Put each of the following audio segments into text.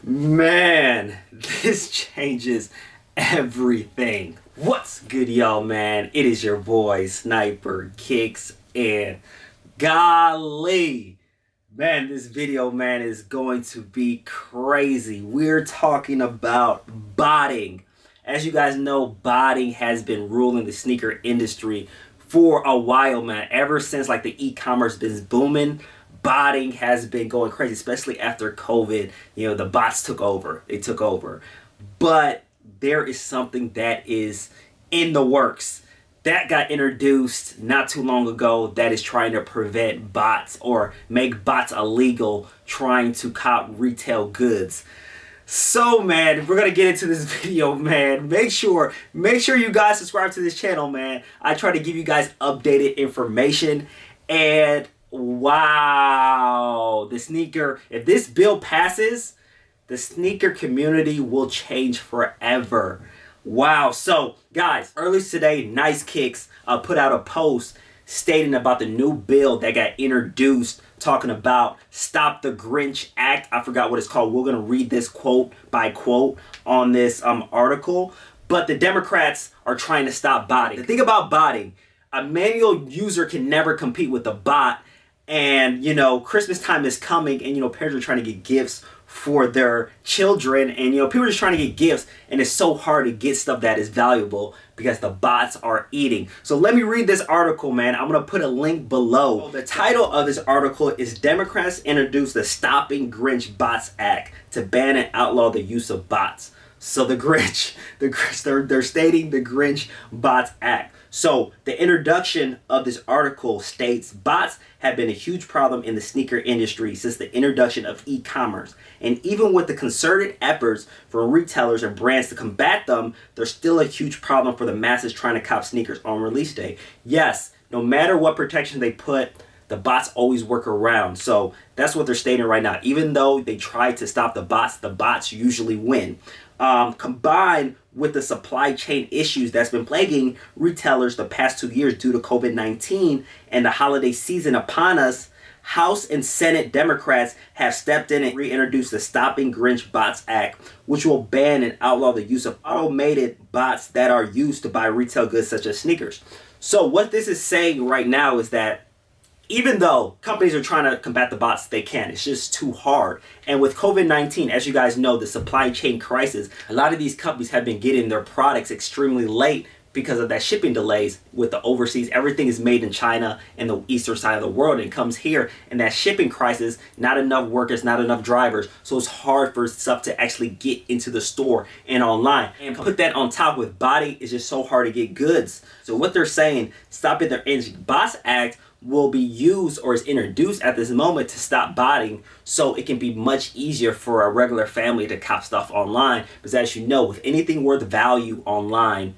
Man, this changes everything. What's good, y'all, man? It is your boy, Sniper Kicks, and golly, man, this video, man, is going to be crazy. We're talking about botting. As you guys know, botting has been ruling the sneaker industry for a while, man. Ever since, like, the e-commerce business booming, botting has been going crazy, especially after COVID. You know, the bots took over. They took over. But there is something that is in the works that got introduced not too long ago that is trying to prevent bots or make bots illegal trying to cop retail goods. So, man, we're gonna get into this video, man. Make sure you guys subscribe to this channel, man. I try to give you guys updated information. And wow, if this bill passes, the sneaker community will change forever. Wow. So, guys, earlier today, Nice Kicks put out a post stating about the new bill that got introduced, talking about Stop the Grinch Act. I forgot what it's called. We're going to read this quote by quote on this article. But the Democrats are trying to stop botting. The thing about botting, a manual user can never compete with a bot. And, you know, Christmas time is coming and, you know, parents are trying to get gifts for their children. And, you know, people are just trying to get gifts. And it's so hard to get stuff that is valuable because the bots are eating. So let me read this article, man. I'm going to put a link below. The title of this article is Democrats Introduce the Stopping Grinch Bots Act to ban and outlaw the use of bots. So they're stating the Grinch Bots Act. So the introduction of this article states bots have been a huge problem in the sneaker industry since the introduction of e-commerce. And even with the concerted efforts from retailers and brands to combat them, there's still a huge problem for the masses trying to cop sneakers on release day. Yes, no matter what protection they put, the bots always work around. So that's what they're stating right now. Even though they try to stop the bots usually win. Combined with the supply chain issues that's been plaguing retailers the past 2 years due to COVID-19 and the holiday season upon us, House and Senate Democrats have stepped in and reintroduced the Stopping Grinch Bots Act, which will ban and outlaw the use of automated bots that are used to buy retail goods such as sneakers. So what this is saying right now is that even though companies are trying to combat the bots, they can't. It's just too hard. And with COVID-19, as you guys know, the supply chain crisis, a lot of these companies have been getting their products extremely late because of that shipping delays with the overseas. Everything is made in China and the eastern side of the world and comes here. And that shipping crisis, not enough workers, not enough drivers. So it's hard for stuff to actually get into the store and online. And put that on top with botting, it's just so hard to get goods. So what they're saying, Stopping the Bots Act will be used or is introduced at this moment to stop botting, so it can be much easier for a regular family to cop stuff online. Because as you know, with anything worth value online,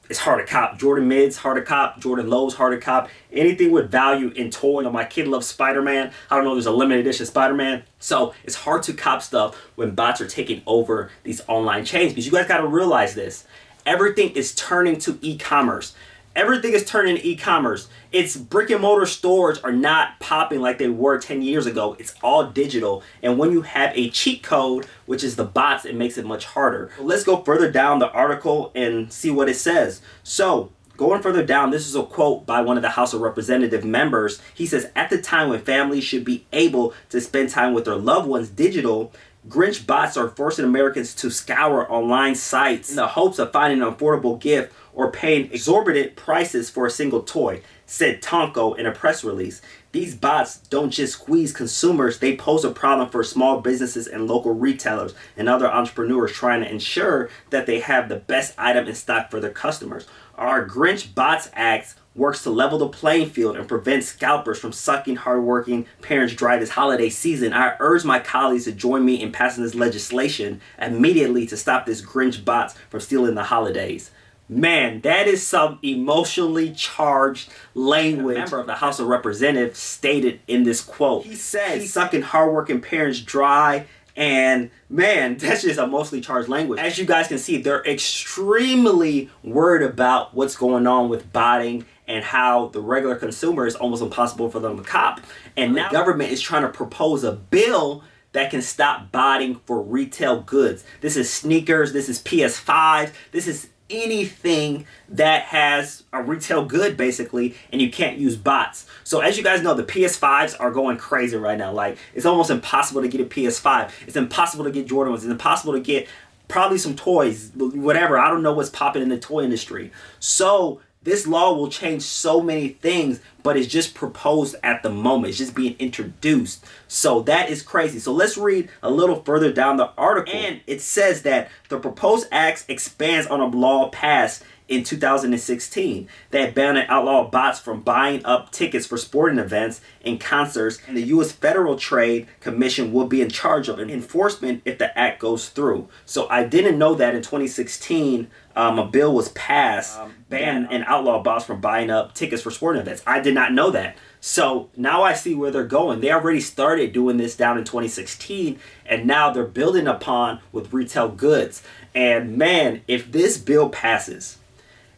it's hard to cop. Jordan mids, hard to cop. Jordan lows, hard to cop. Anything with value in toy. You know, my kid loves Spider-Man. I don't know, there's a limited edition Spider-Man. So it's hard to cop stuff when bots are taking over these online chains. Because you guys got to realize this. Everything is turning to e-commerce. Everything is turning to e-commerce. It's brick and mortar stores are not popping like they were 10 years ago. It's all digital. And when you have a cheat code, which is the bots, it makes it much harder. Let's go further down the article and see what it says. So, going further down, this is a quote by one of the House of Representative members. He says, at the time when families should be able to spend time with their loved ones digital, Grinch bots are forcing Americans to scour online sites in the hopes of finding an affordable gift or paying exorbitant prices for a single toy, said Tonko in a press release. These bots don't just squeeze consumers, they pose a problem for small businesses and local retailers and other entrepreneurs trying to ensure that they have the best item in stock for their customers. Our Grinch Bots Act works to level the playing field and prevent scalpers from sucking hardworking parents dry this holiday season. I urge my colleagues to join me in passing this legislation immediately to stop this Grinch bots from stealing the holidays. Man, that is some emotionally charged language. A member of the House of Representatives stated in this quote. He said he's sucking hardworking parents dry. And man, that's just emotionally charged language. As you guys can see, they're extremely worried about what's going on with botting and how the regular consumer is almost impossible for them to cop. And now the government is trying to propose a bill that can stop botting for retail goods. This is sneakers, this is PS5s, this is anything that has a retail good basically, and you can't use bots. So as you guys know, the PS5s are going crazy right now. Like, it's almost impossible to get a PS5. It's impossible to get Jordan ones. It's impossible to get probably some toys, whatever. I don't know what's popping in the toy industry. So this law will change so many things, but it's just proposed at the moment. It's just being introduced. So that is crazy. So let's read a little further down the article. And it says that the proposed act expands on a law passed in 2016 that banned and outlawed bots from buying up tickets for sporting events and concerts, and the U.S. Federal Trade Commission will be in charge of enforcement if the act goes through. So I didn't know that in 2016 a bill was passed ban and outlaw bots from buying up tickets for sporting events. I did not know that. So now I see where they're going. They already started doing this down in 2016, and now they're building upon with retail goods. And man, if this bill passes,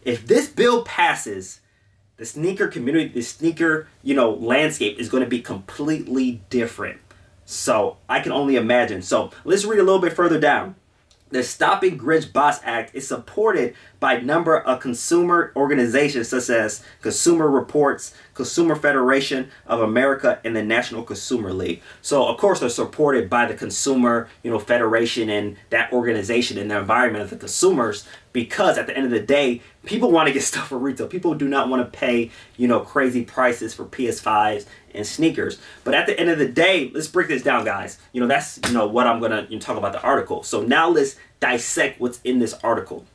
the sneaker community, the sneaker, landscape is going to be completely different. So I can only imagine. So let's read a little bit further down. The Stopping Grinch Bots Act is supported by a number of consumer organizations such as Consumer Reports, Consumer Federation of America, and the National Consumer League. So, of course, they're supported by the Consumer, Federation and that organization and the environment of the consumers, because at the end of the day, people want to get stuff for retail. People do not want to pay, crazy prices for PS5s and sneakers. But at the end of the day, let's break this down, guys. That's, what I'm going to talk about the article. So now let's dissect what's in this article.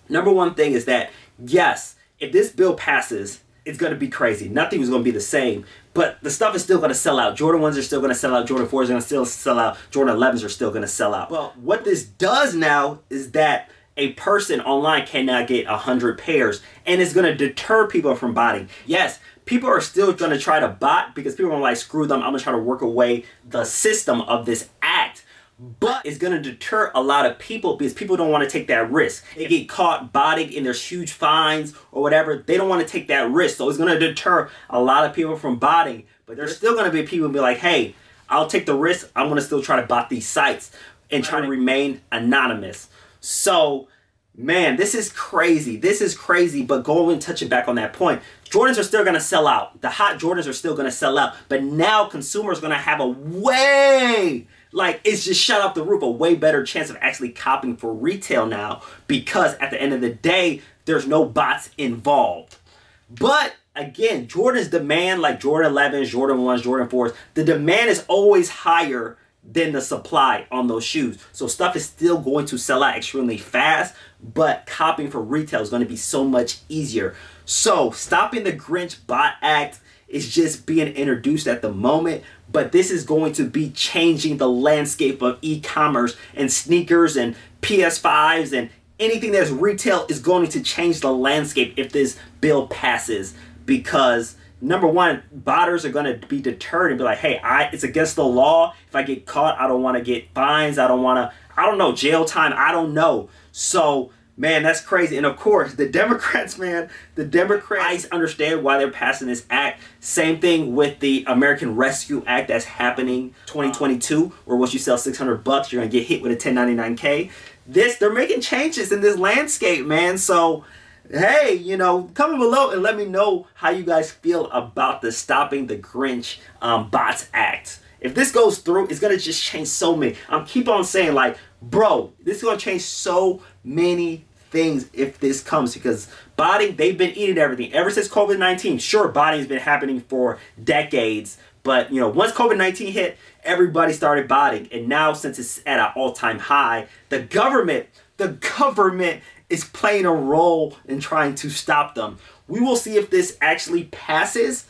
Number one thing is that, yes, if this bill passes, it's going to be crazy. Nothing is going to be the same, but the stuff is still going to sell out. Jordan 1s are still going to sell out. Jordan 4s are going to still sell out. Jordan 11s are still going to sell out. Well, what this does now is that a person online cannot get 100 pairs, and it's going to deter people from botting. Yes, people are still going to try to bot because people are like, screw them, I'm going to try to work away the system of this act. But it's going to deter a lot of people because people don't want to take that risk. They get caught botting and there's huge fines or whatever. They don't want to take that risk. So it's going to deter a lot of people from botting. But there's still going to be people who be like, hey, I'll take the risk. I'm going to still try to bot these sites and try to remain anonymous. So, man, this is crazy. This is crazy. But going and touching back on that point, Jordans are still going to sell out. The hot Jordans are still going to sell out. But now consumers are going to have a it's just shut off the roof, a way better chance of actually copying for retail now, because at the end of the day, there's no bots involved. But again, Jordan's demand, like Jordan 11s, Jordan 1s, Jordan 4s, the demand is always higher than the supply on those shoes. So stuff is still going to sell out extremely fast, but copying for retail is going to be so much easier. So stopping the Grinch Bot Act is just being introduced at the moment, but this is going to be changing the landscape of e-commerce, and sneakers and PS5s and anything that's retail is going to change the landscape if this bill passes, because number one, botters are going to be deterred and be like, hey, it's against the law. If I get caught, I don't want to get fines. I don't know, jail time. I don't know. So, man, that's crazy. And of course, the Democrats, I understand why they're passing this act. Same thing with the American Rescue Act that's happening 2022, where once you sell $600, you're going to get hit with a 1099K. They're making changes in this landscape, man. So, hey, comment below and let me know how you guys feel about the Stopping the Grinch Bots Act. If this goes through, it's going to just change so many. I'm keep on saying, like, bro, this is going to change so many things if this comes, because botting, they've been eating everything ever since COVID-19. Sure, botting has been happening for decades, but once COVID-19 hit, everybody started botting, and now since it's at an all-time high, the government is playing a role in trying to stop them. We will see if this actually passes.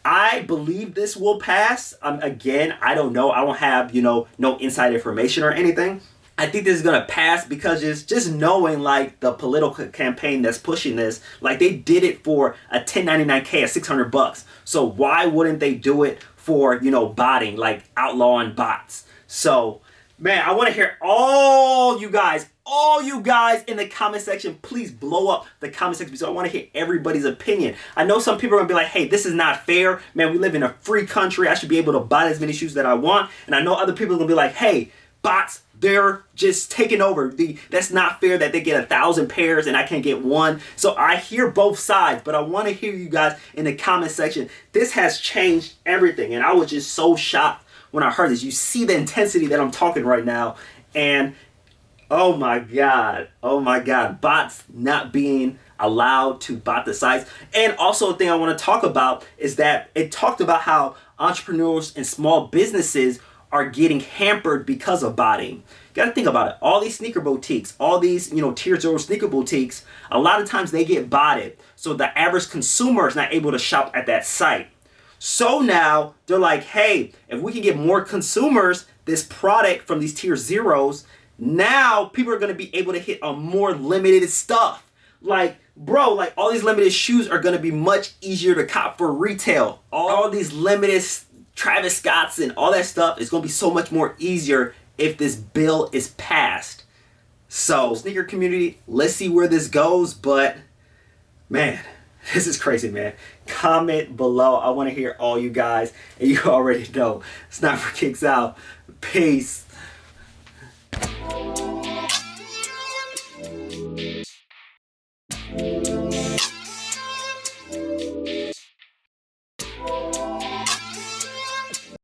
I believe this will pass. Again, I don't know. I don't have, no inside information or anything. I think this is going to pass because just knowing, like, the political campaign that's pushing this, like, they did it for a 1099K at $600. So why wouldn't they do it for, botting, like outlawing bots? So Man, I want to hear all you guys in the comment section. Please blow up the comment section because I want to hear everybody's opinion. I know some people are going to be like, hey, this is not fair. Man, we live in a free country. I should be able to buy as many shoes that I want. And I know other people are going to be like, hey, bots, they're just taking over. That's not fair that they get 1,000 pairs and I can't get one. So I hear both sides, but I want to hear you guys in the comment section. This has changed everything. And I was just so shocked when I heard this. You see the intensity that I'm talking right now. And oh my God, bots not being allowed to bot the sites. And also a thing I want to talk about is that it talked about how entrepreneurs and small businesses are getting hampered because of botting. You got to think about it. All these sneaker boutiques, all these, tier 0 sneaker boutiques, a lot of times they get botted. So the average consumer is not able to shop at that site. So now they're like, hey, if we can get more consumers this product from these tier 0s, now people are going to be able to hit on more limited stuff. Like, bro, like all these limited shoes are going to be much easier to cop for retail. All these limited Travis Scotts and all that stuff is going to be so much more easier if this bill is passed. So, sneaker community, let's see where this goes. But, man, this is crazy, man. Comment below. I want to hear all you guys. And you already know, it's not for Kicks Out. Peace.